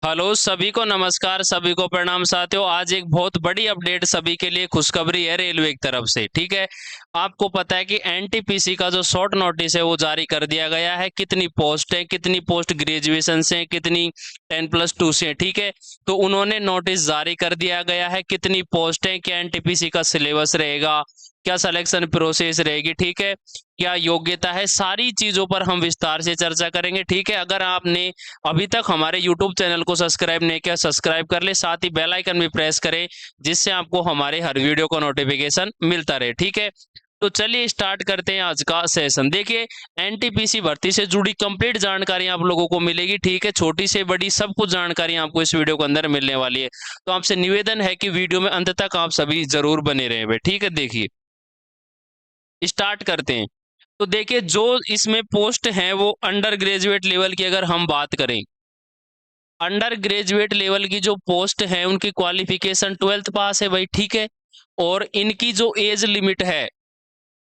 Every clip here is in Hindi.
हेलो सभी को नमस्कार, सभी को प्रणाम साथियों। आज एक बहुत बड़ी अपडेट सभी के लिए खुशखबरी है रेलवे की तरफ से। ठीक है, आपको पता है कि एनटीपीसी का जो शॉर्ट नोटिस है वो जारी कर दिया गया है। कितनी पोस्ट है, कितनी पोस्ट ग्रेजुएशन से, कितनी 10+2 से। ठीक है, तो उन्होंने नोटिस जारी कर दिया गया है कितनी पोस्ट है, क्या एनटीपीसी का सिलेबस रहेगा, क्या सिलेक्शन प्रोसेस रहेगी, ठीक है, क्या योग्यता है, सारी चीजों पर हम विस्तार से चर्चा करेंगे। ठीक है, अगर आपने अभी तक हमारे YouTube चैनल को सब्सक्राइब नहीं किया, सब्सक्राइब कर ले, साथ ही बेल आइकन भी प्रेस करें जिससे आपको हमारे हर वीडियो का नोटिफिकेशन मिलता रहे। ठीक है, तो चलिए स्टार्ट करते हैं आज का सेशन। देखिए, एनटीपीसी भर्ती से जुड़ी कंप्लीट जानकारी आप लोगों को मिलेगी। ठीक है, छोटी से बड़ी सब कुछ जानकारी आपको इस वीडियो के अंदर मिलने वाली है। तो आपसे निवेदन है कि वीडियो में अंत तक आप सभी जरूर बने रहे। ठीक है, देखिए स्टार्ट करते हैं। तो देखिए, जो इसमें पोस्ट हैं वो अंडर ग्रेजुएट लेवल की अगर हम बात करें, अंडर ग्रेजुएट लेवल की जो पोस्ट है उनकी क्वालिफिकेशन 12th पास है भाई। ठीक है, और इनकी जो एज लिमिट है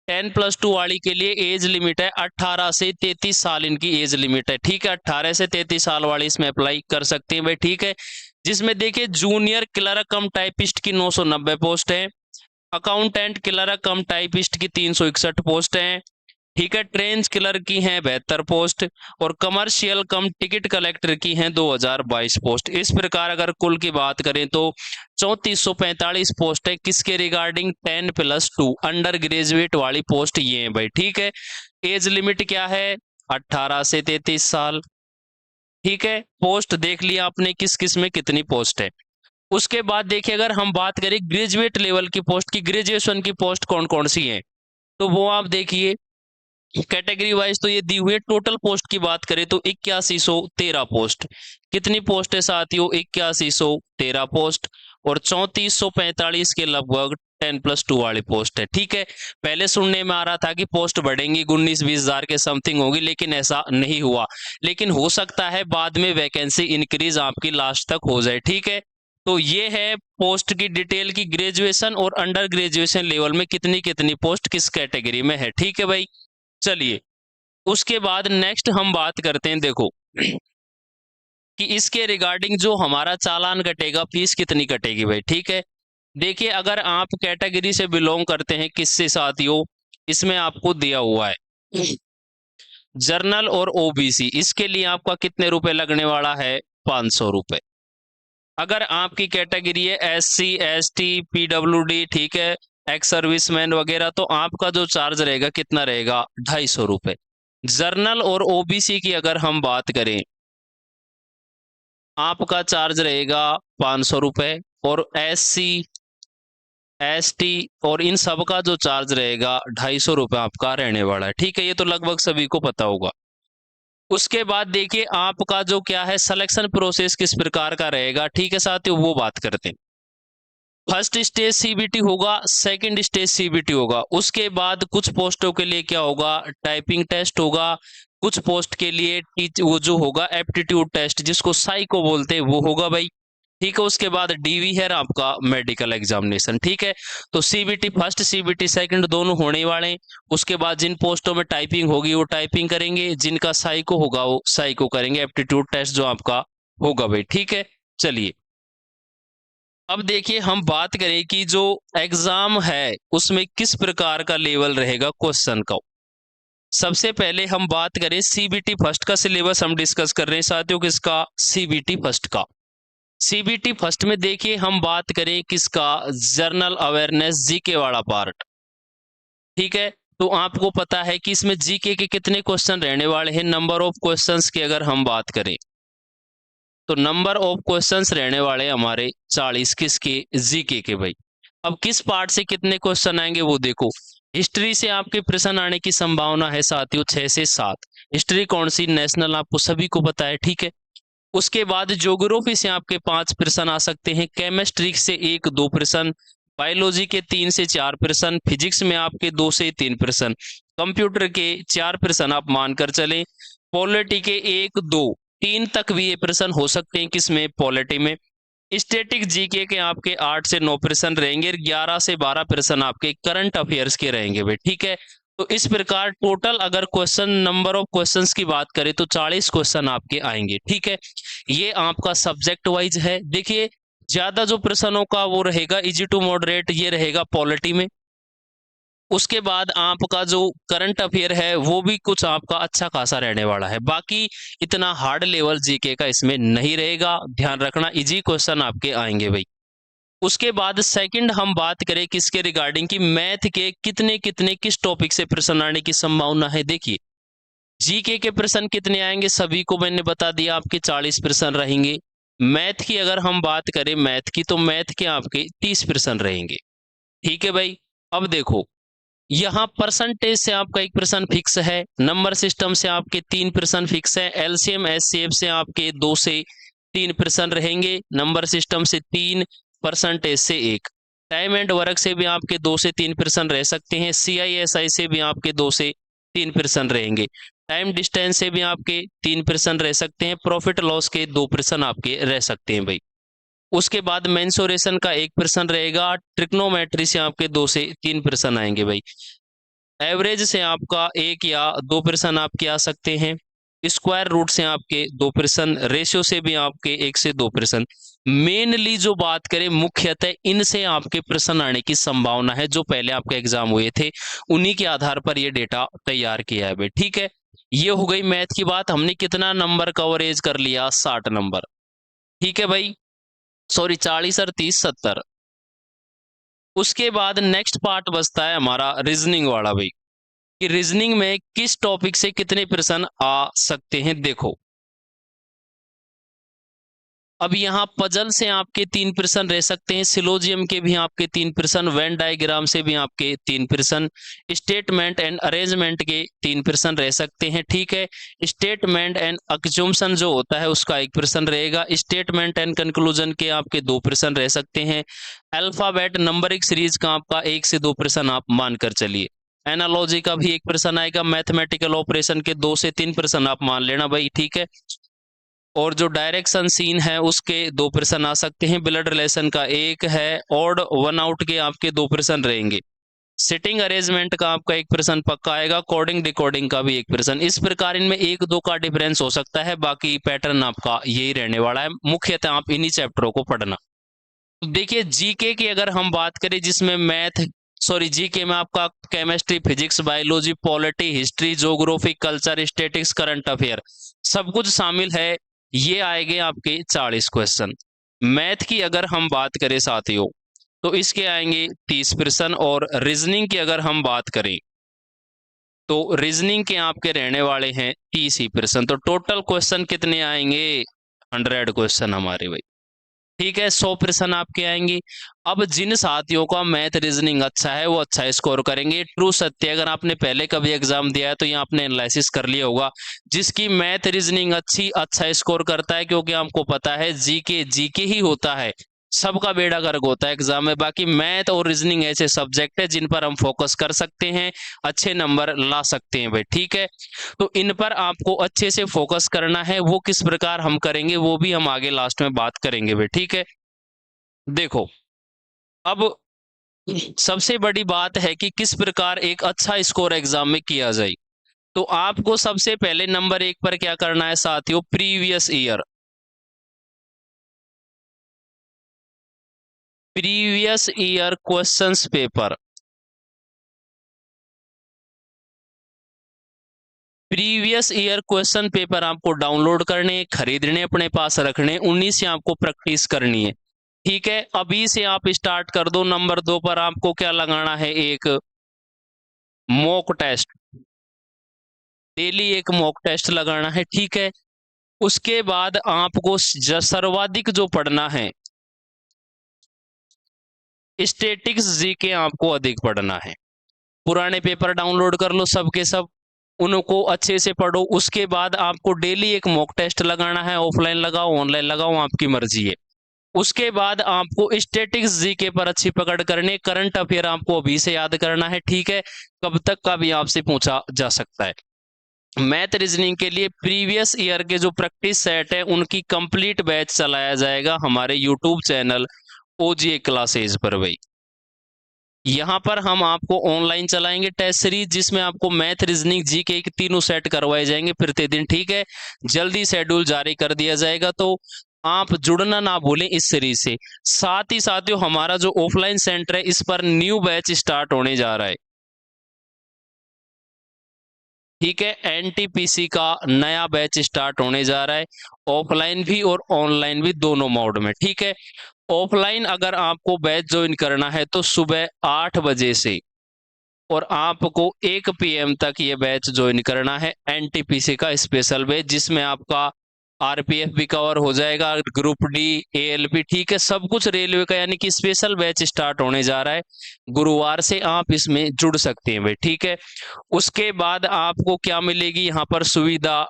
10+2 वाली के लिए एज लिमिट है 18 से 33 साल इनकी एज लिमिट है। ठीक है, 18 से 33 साल वाली इसमें अप्लाई कर सकते हैं भाई। ठीक है, जिसमें देखिए जूनियर क्लर्क कम टाइपिस्ट की 990 पोस्ट है, अकाउंटेंट क्लर्क कम टाइपिस्ट की 361 पोस्ट है। ठीक है, ट्रेन क्लर्क की हैं 72 पोस्ट, और कमर्शियल कम टिकट कलेक्टर की हैं 2022 पोस्ट। इस प्रकार अगर कुल की बात करें तो 3445 पोस्ट है किसके रिगार्डिंग 10+2 अंडर ग्रेजुएट वाली पोस्ट ये है भाई। ठीक है, एज लिमिट क्या है 18 से 33 साल। ठीक है, पोस्ट देख लिया आपने किस किस में कितनी पोस्ट है। उसके बाद देखिए, अगर हम बात करें ग्रेजुएट लेवल की पोस्ट की, ग्रेजुएशन की पोस्ट कौन कौन सी है, तो वो आप देखिए कैटेगरी वाइज तो ये दी हुई है। टोटल पोस्ट की बात करें तो 8113 पोस्ट। कितनी पोस्ट है साथियों, 8113 पोस्ट, और 3445 के लगभग 10+2 वाली पोस्ट है। ठीक है, पहले सुनने में आ रहा था कि पोस्ट बढ़ेंगी 19-20 हजार के समथिंग होगी, लेकिन ऐसा नहीं हुआ। लेकिन हो सकता है बाद में वैकेंसी इंक्रीज आपकी लास्ट तक हो जाए। ठीक है, तो ये है पोस्ट की डिटेल की ग्रेजुएशन और अंडर ग्रेजुएशन लेवल में कितनी कितनी पोस्ट किस कैटेगरी में है। ठीक है भाई, चलिए उसके बाद नेक्स्ट हम बात करते हैं। देखो कि इसके रिगार्डिंग जो हमारा चालान कटेगा, फीस कितनी कटेगी भाई। ठीक है, देखिए अगर आप कैटेगरी से बिलोंग करते हैं, किससे साथियों, इसमें आपको दिया हुआ है जर्नल और ओबीसी, इसके लिए आपका कितने रुपए लगने वाला है, 500 रुपए। अगर आपकी कैटेगरी है SC ST PWD, ठीक है, एक्स सर्विसमैन वगैरह, तो आपका जो चार्ज रहेगा कितना रहेगा, 250 रुपए। जर्नल और ओबीसी की अगर हम बात करें, आपका चार्ज रहेगा 500 रुपए, और SC ST और इन सब का जो चार्ज रहेगा 250 रुपए आपका रहने वाला है। ठीक है, ये तो लगभग सभी को पता होगा। उसके बाद देखिए आपका जो क्या है सिलेक्शन प्रोसेस किस प्रकार का रहेगा। ठीक है साथियों, वो बात करते हैं। फर्स्ट स्टेज सीबीटी होगा, सेकंड स्टेज सीबीटी होगा। उसके बाद कुछ पोस्टों के लिए क्या होगा, टाइपिंग टेस्ट होगा। कुछ पोस्ट के लिए वो जो होगा एप्टीट्यूड टेस्ट, जिसको साइको बोलते हैं, वो होगा भाई। ठीक है, उसके बाद डीवी है आपका मेडिकल एग्जामिनेशन। ठीक है, तो सीबीटी फर्स्ट सीबीटी सेकंड दोनों होने वाले हैं। उसके बाद जिन पोस्टों में टाइपिंग होगी वो टाइपिंग करेंगे, जिनका साइको होगा वो साइको करेंगे, एप्टीट्यूड टेस्ट जो आपका होगा भाई। ठीक है, चलिए अब देखिए हम बात करें कि जो एग्जाम है उसमें किस प्रकार का लेवल रहेगा क्वेश्चन का। सबसे पहले हम बात करें सीबीटी फर्स्ट का सिलेबस हम डिस्कस कर रहे हैं साथियों, किसका, सीबीटी फर्स्ट का। सीबीटी फर्स्ट में देखिए हम बात करें किसका, जर्नल अवेयरनेस जीके वाला पार्ट। ठीक है, तो आपको पता है कि इसमें जीके के कितने क्वेश्चन रहने वाले हैं, नंबर ऑफ क्वेश्चंस की अगर हम बात करें तो नंबर ऑफ क्वेश्चंस रहने वाले हमारे 40 किसके, जीके के भाई। अब किस पार्ट से कितने क्वेश्चन आएंगे वो देखो। हिस्ट्री से आपके प्रश्न आने की संभावना है साथियों 6 से 7। हिस्ट्री कौन सी, नेशनल, आपको सभी को पता है। ठीक है, उसके बाद ज्योग्राफी से आपके 5 प्रश्न आ सकते हैं, केमिस्ट्री से 1-2 प्रश्न, बायोलॉजी के 3 से 4 प्रश्न, फिजिक्स में आपके 2 से 3 प्रश्न, कंप्यूटर के 4 प्रश्न आप मानकर चलें, पॉलिटी के 1-2-3 तक भी ये प्रश्न हो सकते हैं किसमें, पॉलिटी में। स्टैटिक जीके के आपके 8 से 9 प्रश्न रहेंगे, 11 से 12 प्रश्न आपके करंट अफेयर्स के रहेंगे भाई। ठीक है, तो इस प्रकार टोटल अगर क्वेश्चन नंबर ऑफ क्वेश्चंस की बात करें तो 40 क्वेश्चन आपके आएंगे। ठीक है, ये आपका सब्जेक्ट वाइज है। देखिए, ज्यादा जो प्रश्नों का वो रहेगा इजी टू मॉडरेट, ये रहेगा पॉलिटी में। उसके बाद आपका जो करंट अफेयर है वो भी कुछ आपका अच्छा खासा रहने वाला है। बाकी इतना हार्ड लेवल जीके का इसमें नहीं रहेगा, ध्यान रखना, इजी क्वेश्चन आपके आएंगे भाई। उसके बाद सेकंड हम बात करें किसके रिगार्डिंग की, मैथ के कितने कितने किस टॉपिक से प्रश्न आने की संभावना है। देखिए, जीके के प्रश्न कितने आएंगे सभी को मैंने बता दिया, आपके 40 प्रश्न रहेंगे। मैथ की अगर हम बात करें, मैथ की, तो मैथ के आपके 30 प्रश्न रहेंगे। ठीक है भाई। अब देखो, यहाँ परसेंटेज से आपका एक प्रश्न फिक्स है, नंबर सिस्टम से आपके 3 प्रश्न फिक्स है, एलसीएम एचसीएफ से आपके 2 से 3 प्रश्न रहेंगे, नंबर सिस्टम से 3, परसेंटेज से 1, टाइम एंड वर्क से भी आपके 2 से 3 प्रश्न रह सकते हैं, सीआईएसआई से भी आपके 2 से 3 प्रश्न रहेंगे, टाइम डिस्टेंस से भी आपके 3 प्रश्न रह सकते हैं, प्रॉफिट लॉस के 2 प्रश्न आपके रह सकते हैं भाई। उसके बाद मेंसुरेशन का 1 प्रश्न रहेगा, ट्रिग्नोमेट्री से आपके 2 से 3 प्रश्न आएंगे भाई, एवरेज से आपका 1 या 2 प्रश्न आपके आ सकते हैं, स्क्वायर रूट से आपके 2 प्रश्न, रेशियो से भी आपके 1 से 2 प्रश्न। मेनली जो बात करें मुख्यतः इनसे आपके प्रश्न आने की संभावना है, जो पहले आपके एग्जाम हुए थे उन्हीं के आधार पर ये डेटा तैयार किया है भाई। ठीक है, ये हो गई मैथ की बात। हमने कितना नंबर कवरेज कर लिया, 60 नंबर। ठीक है भाई, सॉरी 40 और 30 70। उसके बाद नेक्स्ट पार्ट बचता है हमारा रीजनिंग वाला भाई, कि रीजनिंग में किस टॉपिक से कितने प्रश्न आ सकते हैं। देखो, अब यहाँ पजल से आपके 3 प्रश्न रह सकते हैं, सिलोजियम के भी आपके 3 प्रश्न, वेन डायग्राम से भी आपके 3 प्रश्न, स्टेटमेंट एंड अरेंजमेंट के 3 प्रश्न रह सकते हैं। ठीक है, स्टेटमेंट एंड अक्जम्पशन जो होता है उसका 1 प्रश्न रहेगा, स्टेटमेंट एंड कंक्लूजन के आपके 2 प्रश्न रह सकते हैं, अल्फाबेट नंबरिंग सीरीज का आपका 1 से 2 प्रश्न आप मानकर चलिए, एनालॉजी का भी 1 प्रश्न आएगा, मैथमेटिकल ऑपरेशन के 2 से 3 प्रश्न आप मान लेना भाई। ठीक है, और जो डायरेक्शन सीन है उसके 2 प्रश्न आ सकते हैं, ब्लड रिलेशन का 1 है, ऑड वन आउट के आपके 2 प्रश्न रहेंगे, सिटिंग अरेंजमेंट का आपका 1 प्रश्न पक्का आएगा, कोडिंग डिकोडिंग का भी 1 प्रश्न। इस प्रकार इनमें 1-2 का डिफरेंस हो सकता है, बाकी पैटर्न आपका यही रहने वाला है, मुख्यतः आप इन्हीं चैप्टरों को पढ़ना। तो देखिए, जीके की अगर हम बात करें, जिसमें मैथ सॉरी जीके में आपका chemistry, physics, biology, polity, history, geography, culture, statics, current affair सब कुछ शामिल है, ये आएंगे आपके 40 क्वेश्चन। मैथ की अगर हम बात करें साथियों, तो इसके आएंगे 30 प्रश्न, और रीजनिंग की अगर हम बात करें तो रीजनिंग के आपके रहने वाले हैं 30 ही प्रश्न। तो टोटल क्वेश्चन कितने आएंगे, 100 क्वेश्चन हमारे भाई। ठीक है, 100 प्रश्न आपके आएंगे। अब जिन साथियों का मैथ रीजनिंग अच्छा है वो अच्छा स्कोर करेंगे, ट्रू सत्य, अगर आपने पहले कभी एग्जाम दिया है तो ये आपने एनालिसिस कर लिया होगा, जिसकी मैथ रीजनिंग अच्छा स्कोर करता है, क्योंकि आपको पता है जीके जीके ही होता है, सबका बेड़ा गर्क होता है एग्जाम में। बाकी मैथ और रीजनिंग ऐसे सब्जेक्ट है जिन पर हम फोकस कर सकते हैं, अच्छे नंबर ला सकते हैं भाई। ठीक है, तो इन पर आपको अच्छे से फोकस करना है, वो किस प्रकार हम करेंगे वो भी हम आगे लास्ट में बात करेंगे भाई। ठीक है, देखो, अब सबसे बड़ी बात है कि किस प्रकार एक अच्छा स्कोर एग्जाम में किया जाए। तो आपको सबसे पहले नंबर 1 पर क्या करना है साथियों, previous year questions paper, previous year question paper आपको डाउनलोड करने, खरीदने, अपने पास रखने, उन्हीं से आपको प्रैक्टिस करनी है। ठीक है, अभी से आप स्टार्ट कर दो। नंबर 2 पर आपको क्या लगाना है, एक मॉक टेस्ट, डेली एक मॉक टेस्ट लगाना है। ठीक है, उसके बाद आपको सर्वाधिक जो पढ़ना है, स्टैटिक्स जीके आपको अधिक पढ़ना है। पुराने पेपर डाउनलोड कर लो सबके सब, उनको अच्छे से पढ़ो। उसके बाद आपको डेली एक मॉक टेस्ट लगाना है, ऑफलाइन लगाओ ऑनलाइन लगाओ आपकी मर्जी है। उसके बाद आपको स्टैटिक्स जीके पर अच्छी पकड़ करने, करंट अफेयर आपको अभी से याद करना है। ठीक है, कब तक का भी आपसे पूछा जा सकता है। मैथ रीजनिंग के लिए प्रीवियस ईयर के जो प्रैक्टिस सेट है उनकी कंप्लीट बैच चलाया जाएगा हमारे यूट्यूब चैनल ओजीए क्लासेज पर भाई। यहाँ पर हम आपको ऑनलाइन चलाएंगे टेस्ट सीरीज, जिसमें आपको मैथ, रीजनिंग, जीके के तीनों सेट करवाए जाएंगे प्रतिदिन। ठीक है, जल्दी शेड्यूल जारी कर दिया जाएगा, तो आप जुड़ना ना भूलें इस सीरीज से। साथ ही साथियों, हमारा जो ऑफलाइन सेंटर है, इस पर न्यू बैच स्टार्ट होने जा रहा है। ठीक है, एनटीपीसी का नया बैच स्टार्ट होने जा रहा है, ऑफलाइन भी और ऑनलाइन भी दोनों मोड में। ठीक है, ऑफलाइन अगर आपको बैच ज्वाइन करना है तो सुबह 8 बजे से और आपको 1 PM तक ये बैच ज्वाइन करना है, एनटीपीसी का स्पेशल बैच, जिसमें आपका आरपीएफ भी कवर हो जाएगा, ग्रुप डी, एएलपी, ठीक है, सब कुछ रेलवे का, यानी कि स्पेशल बैच स्टार्ट होने जा रहा है। गुरुवार से आप इसमें जुड़ सकते हैं भाई। ठीक है, उसके बाद आपको क्या मिलेगी यहाँ पर सुविधा,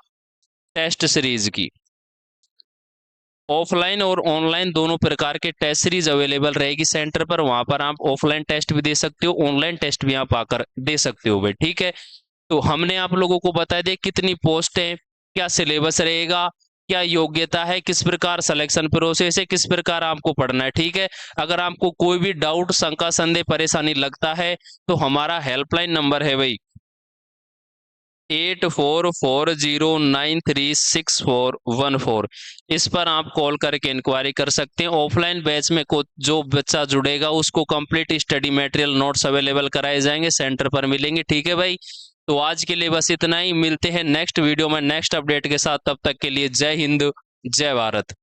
टेस्ट सीरीज की। ऑफलाइन और ऑनलाइन दोनों प्रकार के टेस्ट सीरीज अवेलेबल रहेगी सेंटर पर। वहां पर आप ऑफलाइन टेस्ट भी दे सकते हो, ऑनलाइन टेस्ट भी आप आकर दे सकते हो भाई। ठीक है, तो हमने आप लोगों को बता दिया कितनी पोस्ट है, क्या सिलेबस रहेगा, क्या योग्यता है, किस प्रकार सिलेक्शन प्रोसेस है, किस प्रकार आपको पढ़ना है। ठीक है, अगर आपको कोई भी डाउट, शंका, संदेह, परेशानी लगता है तो हमारा हेल्पलाइन नंबर है भाई 8440936414। इस पर आप कॉल करके इंक्वायरी कर सकते हैं। ऑफलाइन बैच में को जो बच्चा जुड़ेगा उसको complete study material notes available कराए जाएंगे, सेंटर पर मिलेंगे। ठीक है भाई, तो आज के लिए बस इतना ही, मिलते हैं नेक्स्ट वीडियो में नेक्स्ट अपडेट के साथ। तब तक के लिए जय हिंद, जय भारत।